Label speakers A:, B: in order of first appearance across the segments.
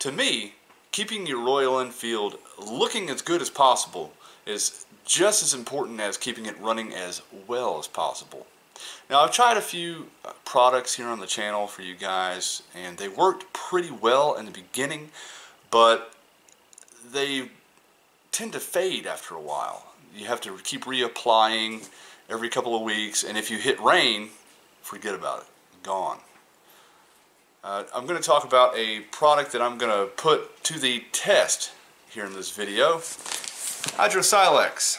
A: To me, keeping your Royal Enfield looking as good as possible is just as important as keeping it running as well as possible. Now, I've tried a few products here on the channel for you guys, and they worked pretty well in the beginning, but they tend to fade after a while. You have to keep reapplying every couple of weeks, and if you hit rain, forget about it. Gone. I'm going to talk about a product that I'm going to put to the test here in this video. Hydrosilex.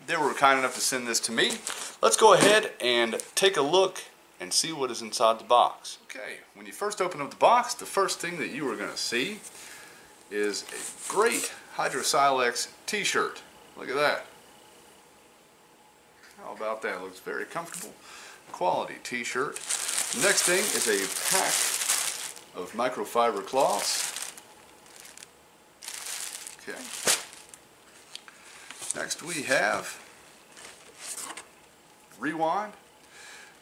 A: They were kind enough to send this to me. Let's go ahead and take a look and see what is inside the box. Okay, when you first open up the box, the first thing that you are going to see is a great Hydrosilex t-shirt. Look at that. How about that? It looks very comfortable. Quality t-shirt. Next thing is a pack of microfiber cloths. Okay. Next we have Rewind.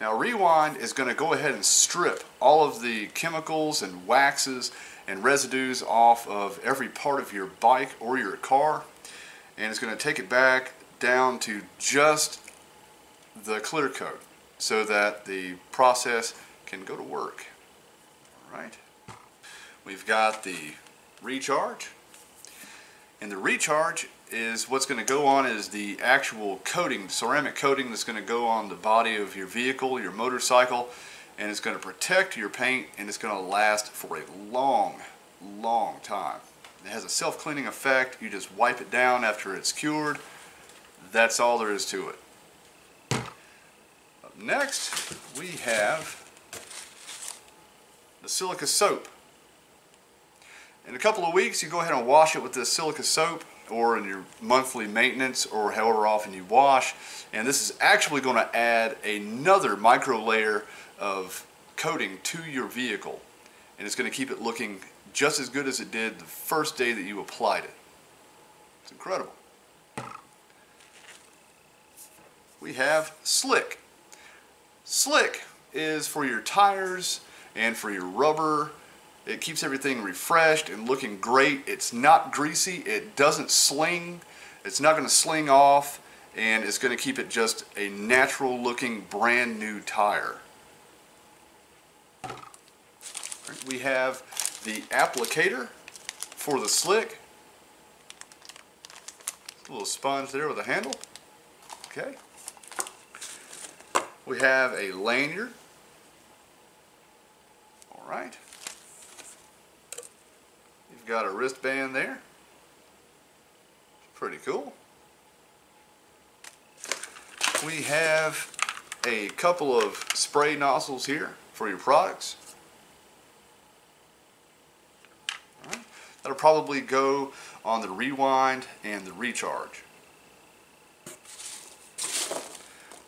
A: Now Rewind is going to go ahead and strip all of the chemicals and waxes and residues off of every part of your bike or your car, and it's going to take it back down to just the clear coat, so that the process can go to work. Alright. We've got the Recharge. And the Recharge is what's going to go on is the actual coating, ceramic coating that's going to go on the body of your vehicle, your motorcycle, and it's going to protect your paint, and it's going to last for a long time. It has a self-cleaning effect. You just wipe it down after it's cured. That's all there is to it. Next, we have the silica soap. In a couple of weeks, you go ahead and wash it with this silica soap, or in your monthly maintenance, or however often you wash. And this is actually going to add another micro layer of coating to your vehicle. And it's going to keep it looking just as good as it did the first day that you applied it. It's incredible. We have Slick. Slick is for your tires and for your rubber. It keeps everything refreshed and looking great. It's not greasy. It doesn't sling. It's not going to sling off, and it's going to keep it just a natural looking brand new tire. We have the applicator for the Slick. A little sponge there with a handle. Okay. We have a lanyard. Alright. You've got a wristband there. Pretty cool. We have a couple of spray nozzles here for your products. Alright. That'll probably go on the Rewind and the Recharge.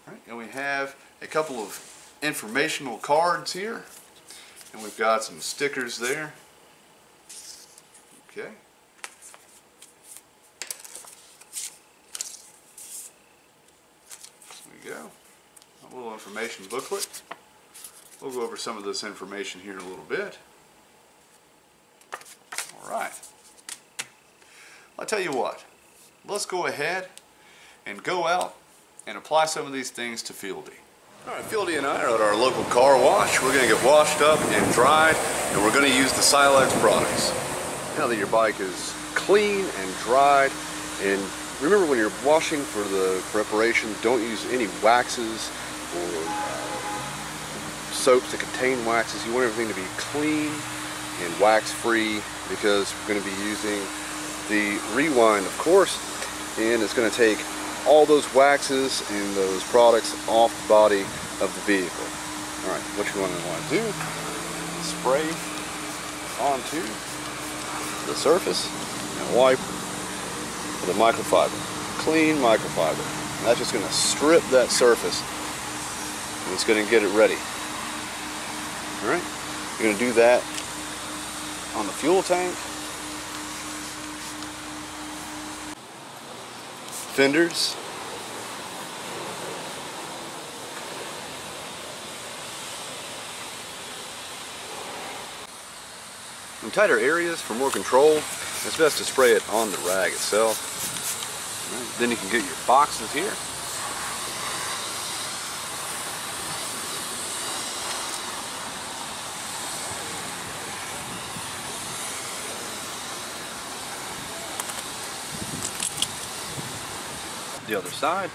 A: Alright. And we have a couple of informational cards here, and we've got some stickers there. Okay. There we go. A little information booklet. We'll go over some of this information here in a little bit. Alright. I'll tell you what. Let's go ahead and go out and apply some of these things to Fieldy. Alright, Fieldy and I are at our local car wash. We're going to get washed up and dried, and we're going to use the Silex products. Now that your bike is clean and dried, and remember when you're washing for the preparation, don't use any waxes or soaps that contain waxes. You want everything to be clean and wax free, because we're going to be using the Rewind, of course, and it's going to take all those waxes and those products off the body of the vehicle. Alright, what you want to do, spray onto the surface and wipe with a microfiber. Clean microfiber. And that's just going to strip that surface, and it's going to get it ready. Alright, you're going to do that on the fuel tank, fenders, and
B: tighter areas for more control, it's best to spray it on the rag itself. Then you can get your boxes here. The other side.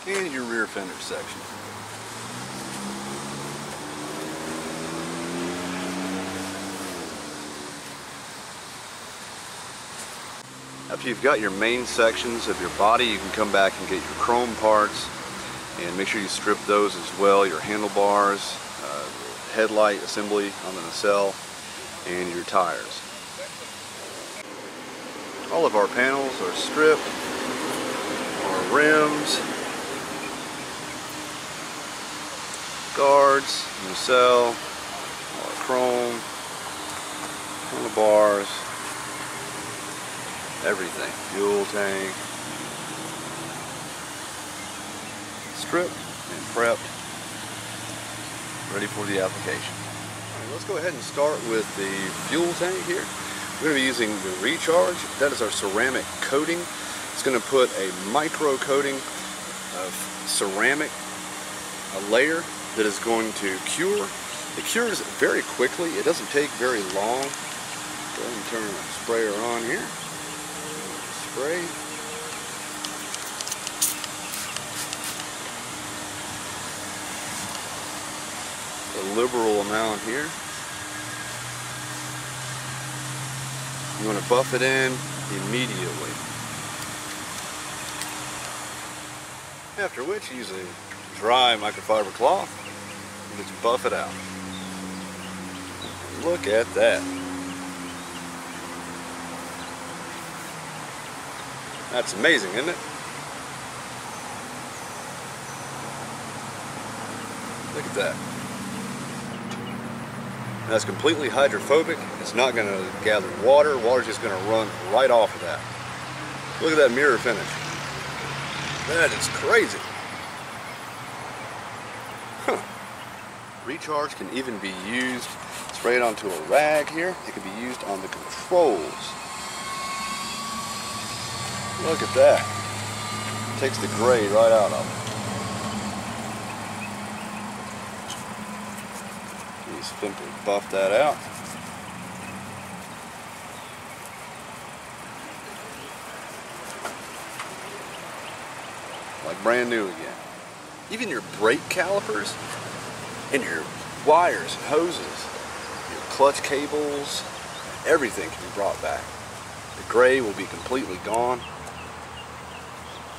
B: And your rear fender section. After you've got your main sections of your body, you can come back and get your chrome parts and make sure you strip those as well, your handlebars, headlight assembly on the nacelle, and your tires. All of our panels are stripped, our rims, guards, nacelle, all our chrome, handlebars, everything, fuel tank, stripped and prepped, ready for the application. All right, let's go ahead and start with the fuel tank here. We're going to be using the Recharge. That is our ceramic coating. It's going to put a micro coating of ceramic, a layer that is going to cure. It cures very quickly. It doesn't take very long. Go ahead and turn the sprayer on here. Spray. A liberal amount here. You want to buff it in immediately. After which, use a dry microfiber cloth and just buff it out. Look at that. That's amazing, isn't it? Look at that. That's completely hydrophobic. It's not going to gather water. Water's just going to run right off of that. Look at that mirror finish. That is crazy. Huh. Recharge can even be used, sprayed onto a rag here. It can be used on the controls. Look at that. Takes the gray right out of it. You simply buff that out. Like brand new again. Even your brake calipers and your wires and hoses, your clutch cables, everything can be brought back. The gray will be completely gone,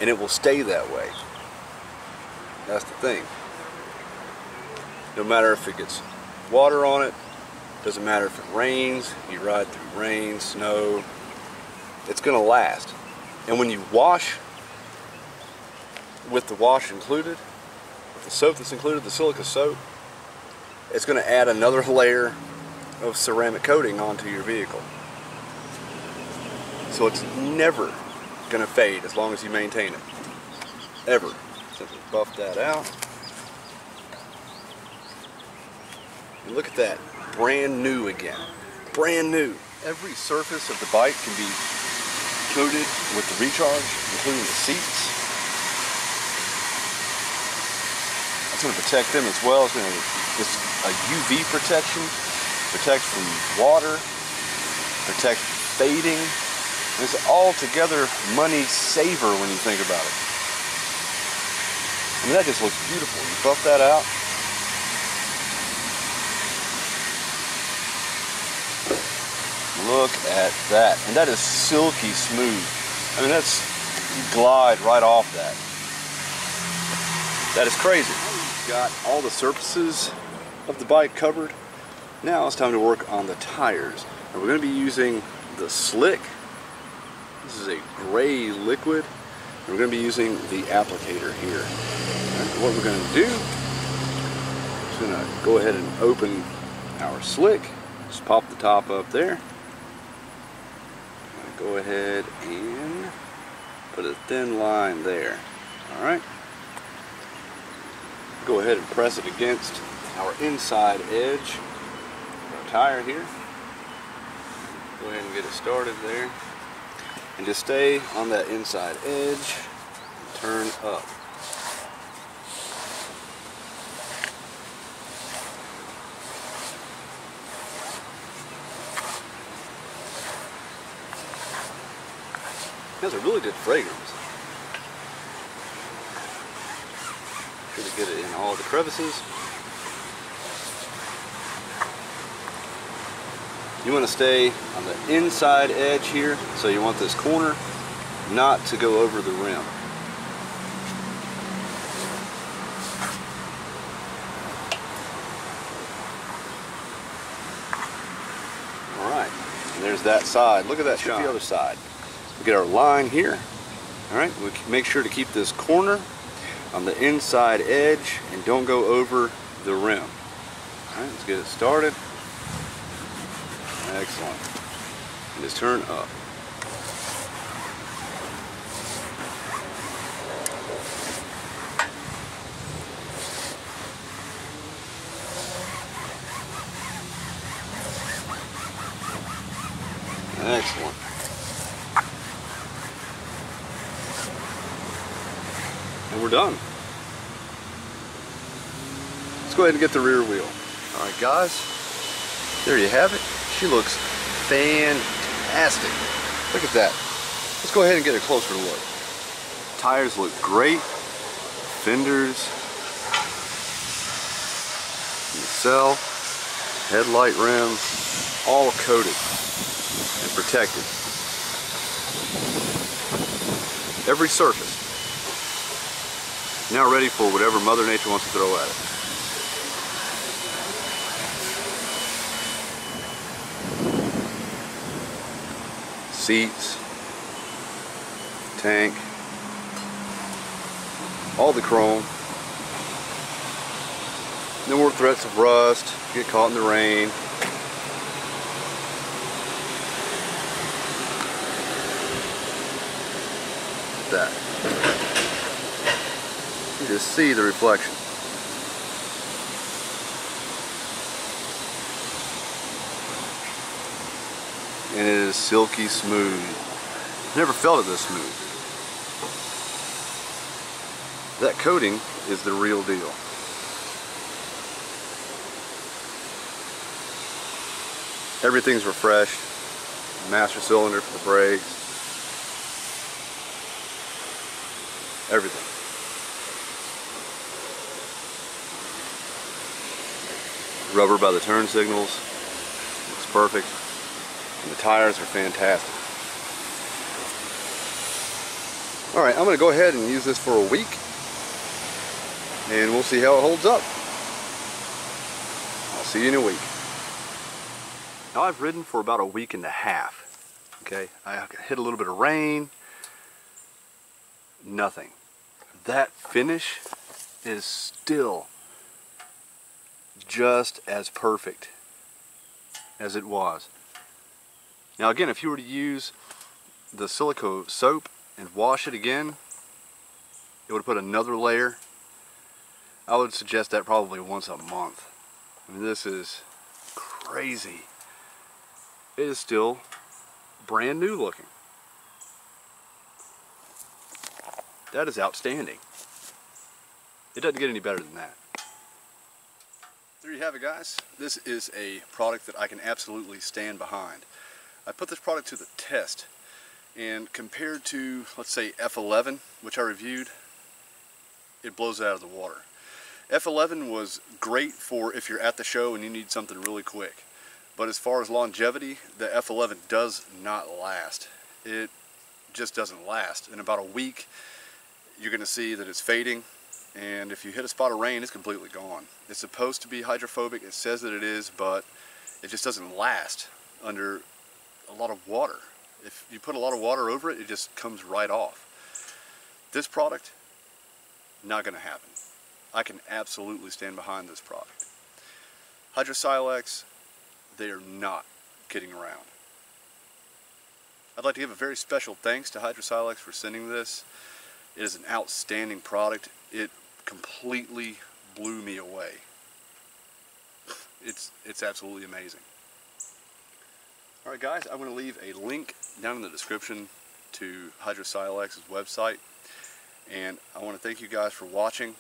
B: and it will stay that way. That's the thing. No matter if it gets water on it, doesn't matter if it rains, you ride through rain, snow, it's going to last. And when you wash, with the wash included, with the soap that's included, the silica soap, it's going to add another layer of ceramic coating onto your vehicle. So it's never going to fade as long as you maintain it. Ever. Simply buff that out. And look at that. Brand new again. Brand new. Every surface of the bike can be coated with the Recharge, including the seats. It's going to protect them as well. It's a UV protection. Protect from water. Protect fading. It's altogether money saver when you think about it. I mean, that just looks beautiful. You buff that out. Look at that. And that is silky smooth. I mean, that's, you glide right off that. That is crazy. We've got all the surfaces of the bike covered. Now it's time to work on the tires. And we're going to be using the Slick. This is a gray liquid. And we're going to be using the applicator here. Right, what we're going to do is going to go ahead and open our Slick. Just pop the top up there. Go ahead and Put a thin line there. Alright. Go ahead and press it against our inside edge of our tire here. Go ahead and get it started there. And just stay on that inside edge and turn up. It has a really good fragrance. Sure to get it in all the crevices. You want to stay on the inside edge here, so you want this corner not to go over the rim. Alright, and there's that side. Look at that shot. The other side. We get our line here. Alright, we make sure to keep this corner on the inside edge and don't go over the rim. Alright, let's get it started. Excellent. And just turn up. Excellent. And we're done. Let's go ahead and get the rear wheel. All right, guys, there you have it. She looks fantastic. Look at that. Let's go ahead and get a closer look. Tires look great. Fenders, nacelle, headlight rim, all coated and protected. Every surface. Now ready for whatever Mother Nature wants to throw at it. Seats, tank, all the chrome. No more threats of rust, get caught in the rain. That. You just see the reflection. And it is silky smooth. Never felt it this smooth. That coating is the real deal. Everything's refreshed. Master cylinder for the brakes. Everything. Rubber by the turn signals. Looks perfect. And the tires are fantastic. Alright, I'm going to go ahead and use this for a week. And we'll see how it holds up. I'll see you in a week. Now I've ridden for about a week and a half. Okay, I hit a little bit of rain. Nothing. That finish is still just as perfect as it was. Now again, if you were to use the Silico soap and wash it again, it would put another layer. I would suggest that probably once a month. I mean, this is crazy. It is still brand new looking. That is outstanding. It doesn't get any better than that. There you have it, guys. This is a product that I can absolutely stand behind. I put this product to the test, and compared to, let's say, F11, which I reviewed, it blows it out of the water. F11 was great for if you're at the show and you need something really quick. But as far as longevity, the F11 does not last. It just doesn't last. In about a week, you're going to see that it's fading, and if you hit a spot of rain, it's completely gone. It's supposed to be hydrophobic. It says that it is, but it just doesn't last under a lot of water. If you put a lot of water over it, it just comes right off. This product, not going to happen. I can absolutely stand behind this product. Hydro Silex, they are not kidding around. I'd like to give a very special thanks to Hydrosilex for sending this. It is an outstanding product. It completely blew me away. It's absolutely amazing. Alright guys, I'm going to leave a link down in the description to Hydrosilex's website. And I want to thank you guys for watching.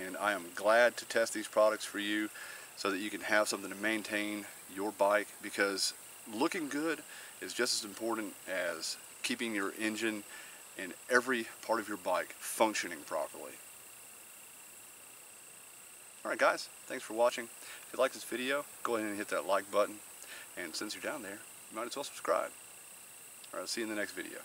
B: And I am glad to test these products for you so that you can have something to maintain your bike, because looking good is just as important as keeping your engine and every part of your bike functioning properly. Alright guys, thanks for watching. If you like this video, go ahead and hit that like button. And since you're down there, you might as well subscribe. Alright, I'll see you in the next video.